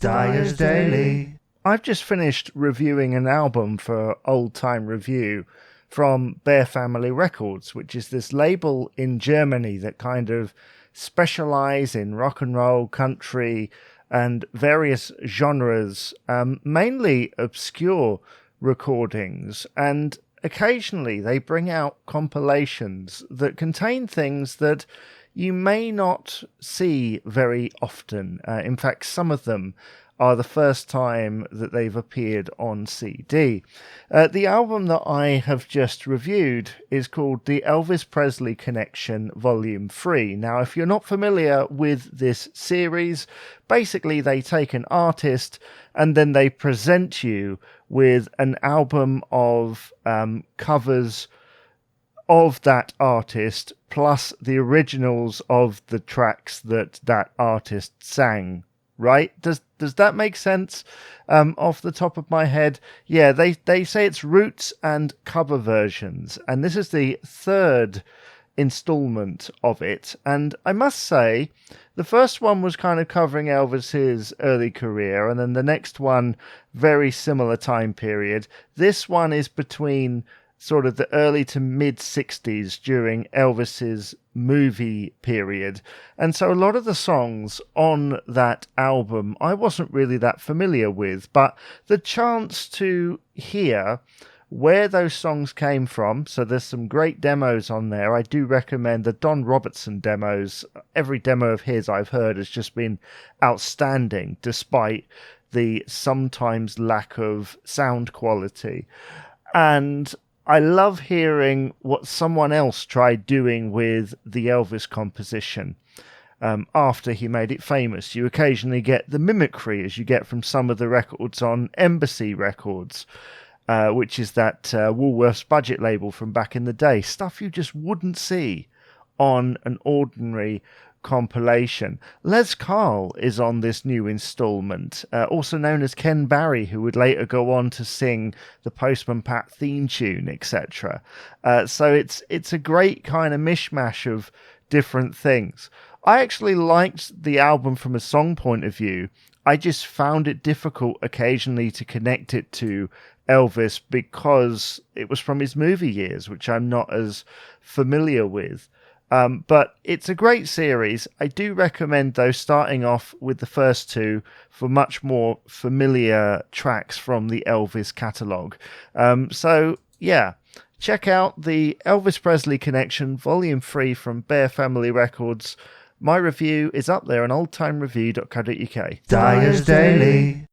Dyer's Daily. I've just finished reviewing an album for Old Time Review from Bear Family Records, which is this label in Germany that kind of specialize in rock and roll, country, and various genres, mainly obscure recordings. And occasionally they bring out compilations that contain things that you may not see very often. In fact, some of them are the first time that they've appeared on CD. The album that I have just reviewed is called The Elvis Presley Connection Volume 3. Now, if you're not familiar with this series, basically they take an artist and then they present you with an album of covers of that artist, plus the originals of the tracks that that artist sang. Right? Does that make sense? Off the top of my head, yeah, they say it's roots and cover versions, and this is the third installment of it. And I must say, the first one was kind of covering Elvis's early career, and then the next one, very similar time period. This one is between sort of the early to mid 60s during Elvis's movie period. And so a lot of the songs on that album I wasn't really that familiar with, but the chance to hear where those songs came from, so there's some great demos on there. I do recommend the Don Robertson demos. Every demo of his I've heard has just been outstanding, despite the sometimes lack of sound quality. And I love hearing what someone else tried doing with the Elvis composition after he made it famous. You occasionally get the mimicry, as you get from some of the records on Embassy Records, which is that Woolworth's budget label from back in the day. Stuff you just wouldn't see on an ordinary compilation. Les Carl is on this new installment, also known as Ken Barry, who would later go on to sing the Postman Pat theme tune, etc. So it's a great kind of mishmash of different things. I actually liked the album from a song point of view. I just found it difficult occasionally to connect it to Elvis because it was from his movie years, which I'm not as familiar with. But it's a great series. I do recommend, though, starting off with the first two for much more familiar tracks from the Elvis catalogue. So, yeah, check out the Elvis Presley Connection, Volume 3 from Bear Family Records. My review is up there on oldtimereview.co.uk. Dyer's Daily.